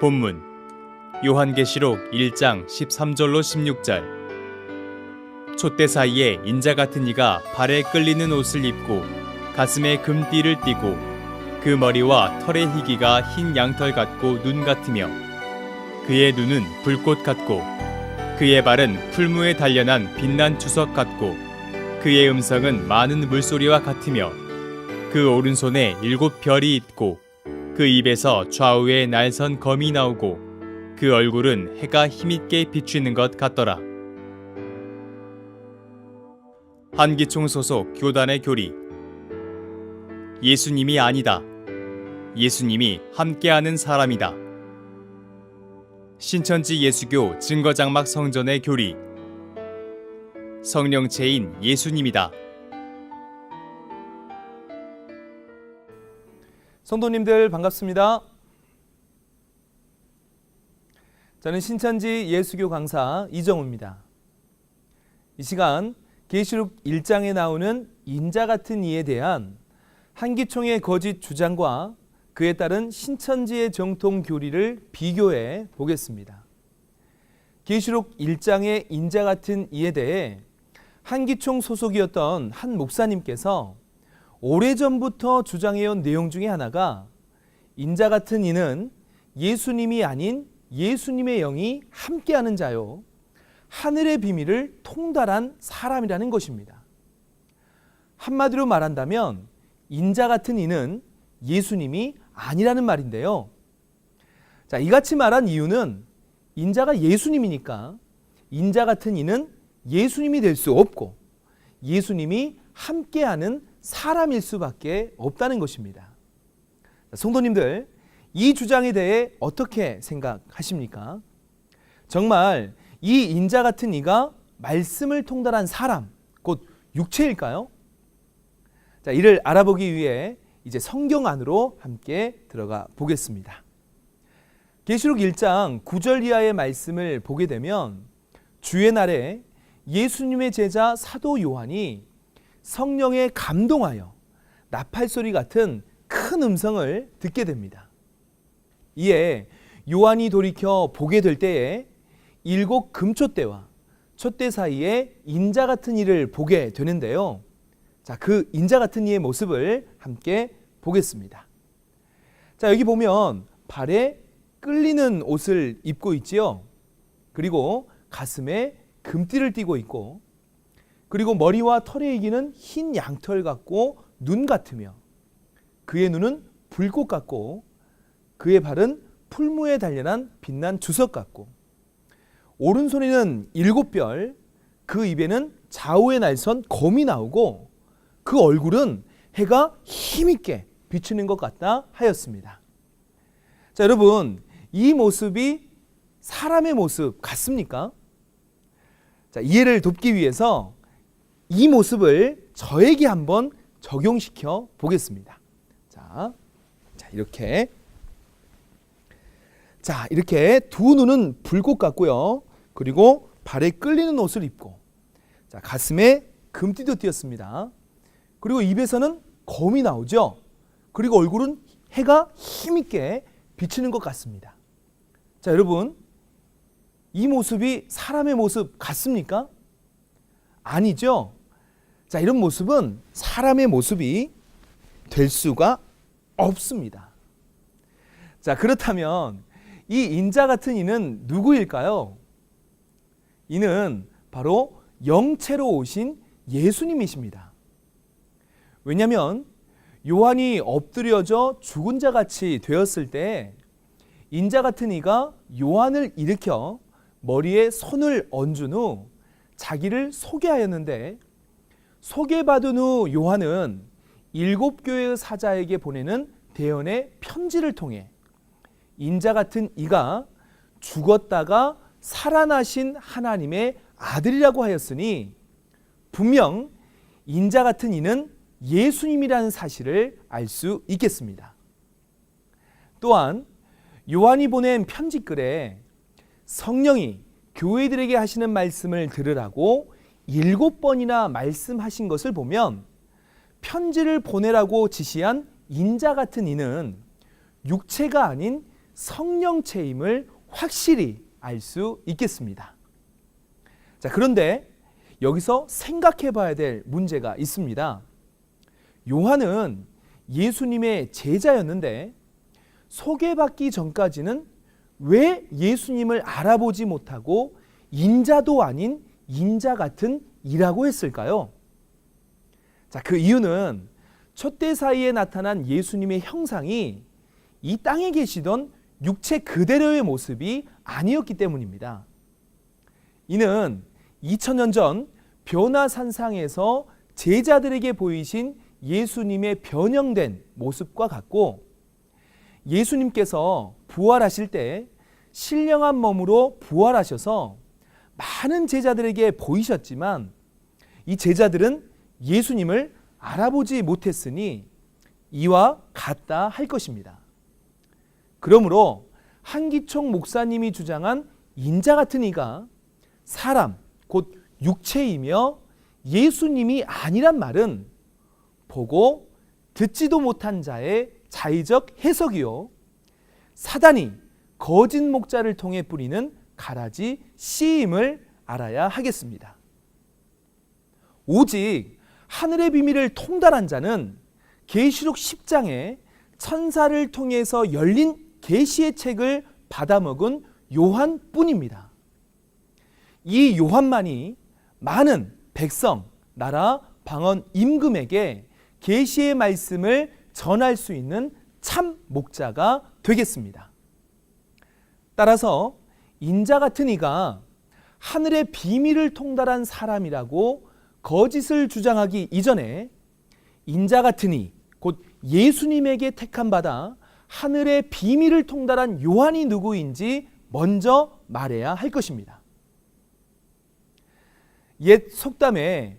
본문 요한계시록 1장 13절로 16절. 촛대 사이에 인자 같은 이가 발에 끌리는 옷을 입고 가슴에 금띠를 띠고 그 머리와 털의 희기가 흰 양털 같고 눈 같으며 그의 눈은 불꽃 같고 그의 발은 풀무에 단련한 빛난 주석 같고 그의 음성은 많은 물소리와 같으며 그 오른손에 7별이 있고 그 입에서 좌우에 날선 검이 나오고 그 얼굴은 해가 힘있게 비추는 것 같더라. 한기총 소속 교단의 교리. 예수님이 아니다. 예수님이 함께하는 사람이다. 신천지 예수교 증거장막 성전의 교리. 성령체인 예수님이다. 성도님들 반갑습니다. 저는 신천지 예수교 강사 이정우입니다. 이 시간 계시록 1장에 나오는 인자 같은 이에 대한 한기총의 거짓 주장과 그에 따른 신천지의 정통 교리를 비교해 보겠습니다. 계시록 1장의 인자 같은 이에 대해 한기총 소속이었던 한 목사님께서 오래전부터 주장해온 내용 중에 하나가 인자 같은 이는 예수님이 아닌 예수님의 영이 함께하는 자요 하늘의 비밀을 통달한 사람이라는 것입니다. 한마디로 말한다면 인자 같은 이는 예수님이 아니라는 말인데요. 자, 이같이 말한 이유는 인자가 예수님이니까 인자 같은 이는 예수님이 될 수 없고 예수님이 함께하는 사람일 수밖에 없다는 것입니다. 성도님들, 이 주장에 대해 어떻게 생각하십니까? 정말 이 인자 같은 이가 말씀을 통달한 사람, 곧 육체일까요? 자, 이를 알아보기 위해 이제 성경 안으로 함께 들어가 보겠습니다. 계시록 1장 9절 이하의 말씀을 보게 되면 주의 날에 예수님의 제자 사도 요한이 성령에 감동하여 나팔소리 같은 큰 음성을 듣게 됩니다. 이에 요한이 돌이켜 보게 될 때에 7 금촛대와 촛대 사이에 인자 같은 이를 보게 되는데요. 자, 그 인자 같은 이의 모습을 함께 보겠습니다. 자, 여기 보면 발에 끌리는 옷을 입고 있지요. 그리고 가슴에 금띠를 띠고 있고, 그리고 머리와 털의 이기는 흰 양털 같고 눈 같으며 그의 눈은 불꽃 같고 그의 발은 풀무에 단련한 빛난 주석 같고 오른손에는 7별, 그 입에는 좌우에 날선 검이 나오고 그 얼굴은 해가 힘있게 비추는 것 같다 하였습니다. 자, 여러분, 이 모습이 사람의 모습 같습니까? 자, 이해를 돕기 위해서 이 모습을 저에게 한번 적용시켜 보겠습니다. 자, 이렇게 두 눈은 불꽃 같고요. 그리고 발에 끌리는 옷을 입고, 자, 가슴에 금띠도 띄었습니다. 그리고 입에서는 검이 나오죠. 그리고 얼굴은 해가 힘있게 비치는 것 같습니다. 자, 여러분, 이 모습이 사람의 모습 같습니까? 아니죠. 자, 이런 모습은 사람의 모습이 될 수가 없습니다. 자, 그렇다면 이 인자 같은 이는 누구일까요? 이는 바로 영체로 오신 예수님이십니다. 왜냐하면 요한이 엎드려져 죽은 자 같이 되었을 때 인자 같은 이가 요한을 일으켜 머리에 손을 얹은 후 자기를 소개하였는데, 소개받은 후 요한은 7 교회의 사자에게 보내는 대언의 편지를 통해 인자 같은 이가 죽었다가 살아나신 하나님의 아들이라고 하였으니 분명 인자 같은 이는 예수님이라는 사실을 알 수 있겠습니다. 또한 요한이 보낸 편지글에 성령이 교회들에게 하시는 말씀을 들으라고 7번이나 말씀하신 것을 보면 편지를 보내라고 지시한 인자 같은 이는 육체가 아닌 성령체임을 확실히 알 수 있겠습니다. 자, 그런데 여기서 생각해 봐야 될 문제가 있습니다. 요한은 예수님의 제자였는데 소개받기 전까지는 왜 예수님을 알아보지 못하고 인자도 아닌 인자 같은 이라고 했을까요? 자, 그 이유는 촛대 사이에 나타난 예수님의 형상이 이 땅에 계시던 육체 그대로의 모습이 아니었기 때문입니다. 이는 2000년 전 변화산상에서 제자들에게 보이신 예수님의 변형된 모습과 같고, 예수님께서 부활하실 때 신령한 몸으로 부활하셔서 많은 제자들에게 보이셨지만 이 제자들은 예수님을 알아보지 못했으니 이와 같다 할 것입니다. 그러므로 한기총 목사님이 주장한 인자 같은 이가 사람, 곧 육체이며 예수님이 아니란 말은 보고 듣지도 못한 자의 자의적 해석이요, 사단이 거짓 목자를 통해 뿌리는 가라지 씨임을 알아야 하겠습니다. 오직 하늘의 비밀을 통달한 자는 계시록 10장에 천사를 통해서 열린 계시의 책을 받아먹은 요한뿐입니다. 이 요한만이 많은 백성, 나라, 방언, 임금에게 계시의 말씀을 전할 수 있는 참 목자가 되겠습니다. 따라서 인자 같은 이가 하늘의 비밀을 통달한 사람이라고 거짓을 주장하기 이전에 인자 같은 이, 곧 예수님에게 택함 받아 하늘의 비밀을 통달한 요한이 누구인지 먼저 말해야 할 것입니다. 옛 속담에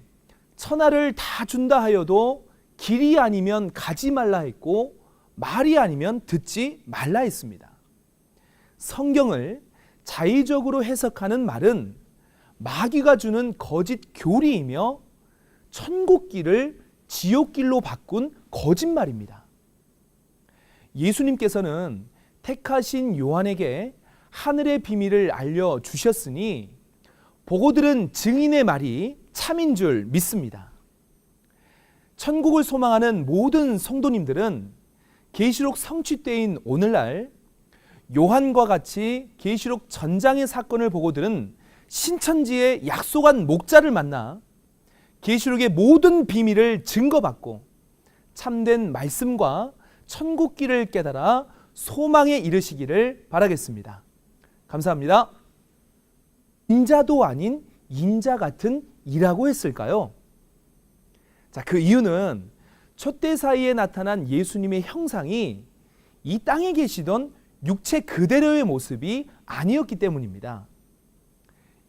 천하를 다 준다 하여도 길이 아니면 가지 말라 했고 말이 아니면 듣지 말라 했습니다. 성경을 자의적으로 해석하는 말은 마귀가 주는 거짓 교리이며 천국길을 지옥길로 바꾼 거짓말입니다. 예수님께서는 택하신 요한에게 하늘의 비밀을 알려주셨으니 보고 들은 증인의 말이 참인 줄 믿습니다. 천국을 소망하는 모든 성도님들은 계시록 성취 때인 오늘날 요한과 같이 계시록 전장의 사건을 보고 들은 신천지의 약속한 목자를 만나 계시록의 모든 비밀을 증거받고 참된 말씀과 천국길을 깨달아 소망에 이르시기를 바라겠습니다. 감사합니다. 인자도 아닌 인자 같은 이라고 했을까요? 자, 그 이유는 촛대 사이에 나타난 예수님의 형상이 이 땅에 계시던 육체 그대로의 모습이 아니었기 때문입니다.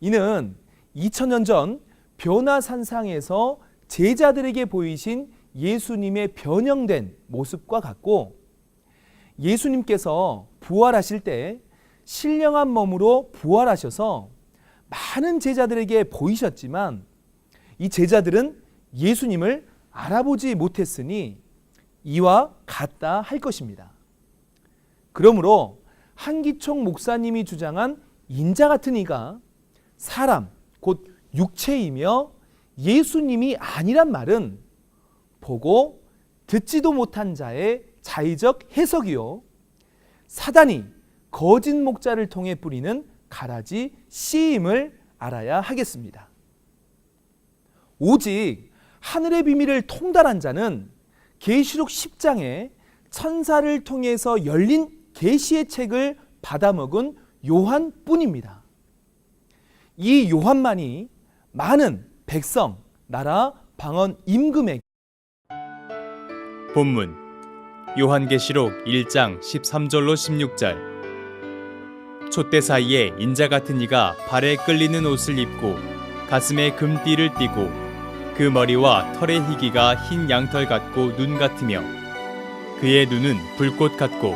이는 2000년 전 변화산상에서 제자들에게 보이신 예수님의 변형된 모습과 같고, 예수님께서 부활하실 때 신령한 몸으로 부활하셔서 많은 제자들에게 보이셨지만 이 제자들은 예수님을 알아보지 못했으니 이와 같다 할 것입니다. 그러므로 한기총 목사님이 주장한 인자 같은 이가 사람, 곧 육체이며 예수님이 아니란 말은 보고 듣지도 못한 자의 자의적 해석이요, 사단이 거짓 목자를 통해 뿌리는 가라지 씨임을 알아야 하겠습니다. 오직 하늘의 비밀을 통달한 자는 계시록 10장에 천사를 통해서 열린 계시의 책을 받아먹은 요한뿐입니다. 이 요한만이 많은 백성, 나라, 방언, 임금에게 본문 요한계시록 1장 13절로 16절. 촛대 사이에 인자 같은 이가 발에 끌리는 옷을 입고 가슴에 금띠를 띠고 그 머리와 털의 희기가 흰 양털 같고 눈 같으며 그의 눈은 불꽃 같고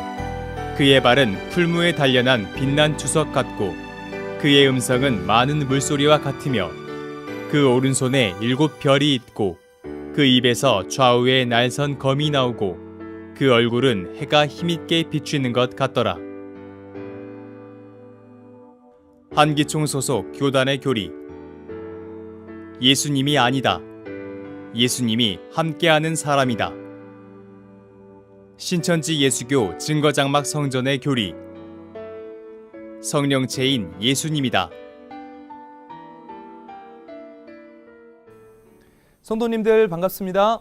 그의 발은 풀무에 단련한 빛난 주석 같고 그의 음성은 많은 물소리와 같으며 그 오른손에 7 별이 있고 그 입에서 좌우에 날선 검이 나오고 그 얼굴은 해가 힘있게 비추는 것 같더라. 한기총 소속 교단의 교리. 예수님이 아니다. 예수님이 함께하는 사람이다. 신천지 예수교 증거장막 성전의 교리. 성령체인 예수님이다. 성도님들 반갑습니다.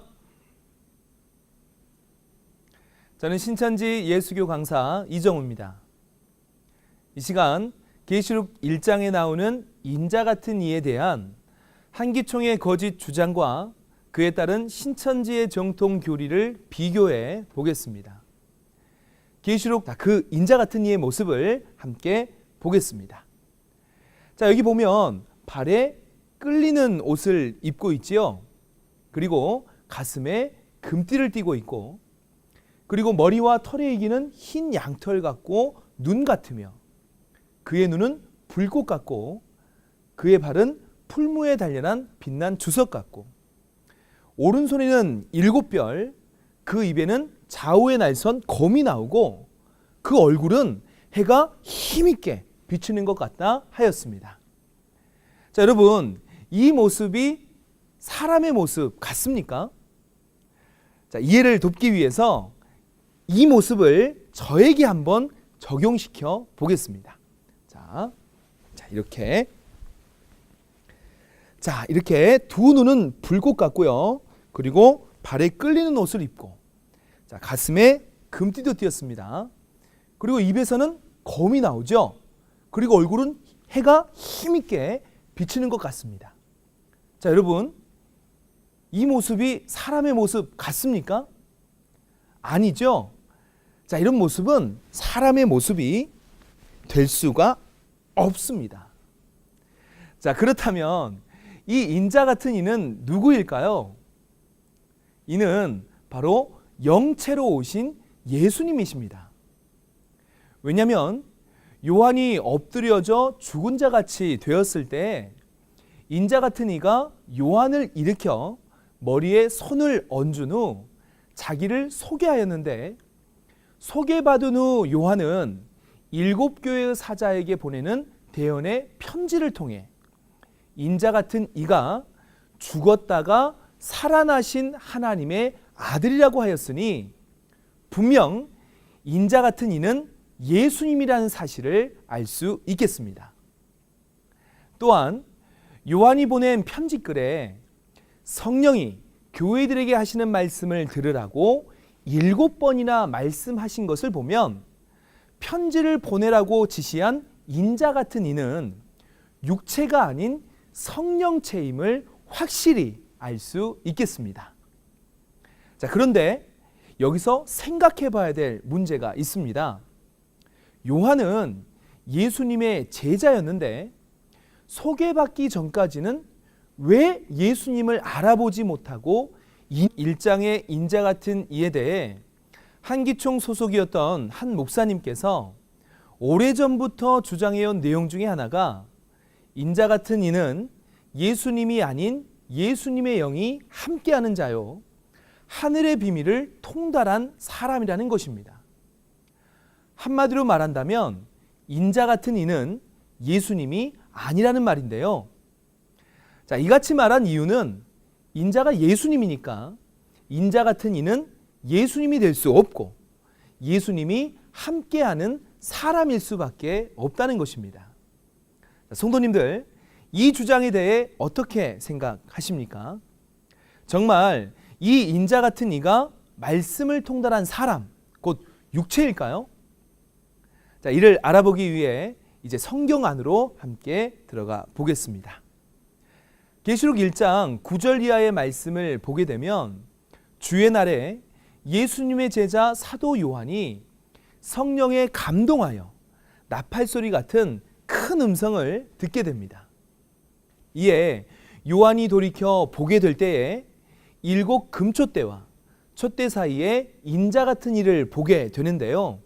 저는 신천지 예수교 강사 이정우입니다. 이 시간 계시록 1장에 나오는 인자 같은 이에 대한 한기총의 거짓 주장과 그에 따른 신천지의 정통 교리를 비교해 보겠습니다. 계시록 그 인자 같은 이의 모습을 함께 보겠습니다. 자, 여기 보면 발에 끌리는 옷을 입고 있지요. 그리고 가슴에 금띠를 띠고 있고, 그리고 머리와 털에 이기는 흰 양털 같고 눈 같으며, 그의 눈은 불꽃 같고, 그의 발은 풀무에 단련한 빛난 주석 같고, 오른손에는 7별, 그 입에는 좌우에 날선 검이 나오고, 그 얼굴은 해가 힘있게 비추는 것 같다 하였습니다. 자, 여러분, 이 모습이 사람의 모습 같습니까? 자, 이해를 돕기 위해서 이 모습을 저에게 한번 적용시켜 보겠습니다. 이렇게 두 눈은 불꽃 같고요. 그리고 발에 끌리는 옷을 입고, 가슴에 금띠도 띄었습니다. 그리고 입에서는 검이 나오죠. 그리고 얼굴은 해가 힘있게 비치는 것 같습니다. 자, 여러분, 이 모습이 사람의 모습 같습니까? 아니죠. 자, 이런 모습은 사람의 모습이 될 수가 없습니다. 자, 그렇다면 이 인자 같은 이는 누구일까요? 이는 바로 영체로 오신 예수님이십니다. 왜냐하면 요한이 엎드려져 죽은 자 같이 되었을 때 인자 같은 이가 요한을 일으켜 머리에 손을 얹은 후 자기를 소개하였는데, 소개받은 후 요한은 7교회의 사자에게 보내는 대언의 편지를 통해 인자 같은 이가 죽었다가 살아나신 하나님의 아들이라고 하였으니 분명 인자 같은 이는 예수님이라는 사실을 알 수 있겠습니다. 또한 요한이 보낸 편지글에 성령이 교회들에게 하시는 말씀을 들으라고 7번이나 말씀하신 것을 보면 편지를 보내라고 지시한 인자 같은 이는 육체가 아닌 성령체임을 확실히 알 수 있겠습니다. 자, 그런데 여기서 생각해 봐야 될 문제가 있습니다. 요한은 예수님의 제자였는데 소개받기 전까지는 왜 예수님을 알아보지 못하고 1장의 인자 같은 이에 대해 한기총 소속이었던 한 목사님께서 오래전부터 주장해온 내용 중에 하나가 인자 같은 이는 예수님이 아닌 예수님의 영이 함께하는 자요, 하늘의 비밀을 통달한 사람이라는 것입니다. 한마디로 말한다면 인자 같은 이는 예수님이 아니라는 말인데요. 자, 이같이 말한 이유는 인자가 예수님이니까 인자 같은 이는 예수님이 될 수 없고 예수님이 함께하는 사람일 수밖에 없다는 것입니다. 자, 성도님들, 이 주장에 대해 어떻게 생각하십니까? 정말 이 인자 같은 이가 말씀을 통달한 사람, 곧 육체일까요? 자, 이를 알아보기 위해 이제 성경 안으로 함께 들어가 보겠습니다. 계시록 1장 9절 이하의 말씀을 보게 되면 주의 날에 예수님의 제자 사도 요한이 성령에 감동하여 나팔소리 같은 큰 음성을 듣게 됩니다. 이에 요한이 돌이켜 보게 될 때에 7 금촛대와 촛대 사이에 인자 같은 이를 보게 되는데요.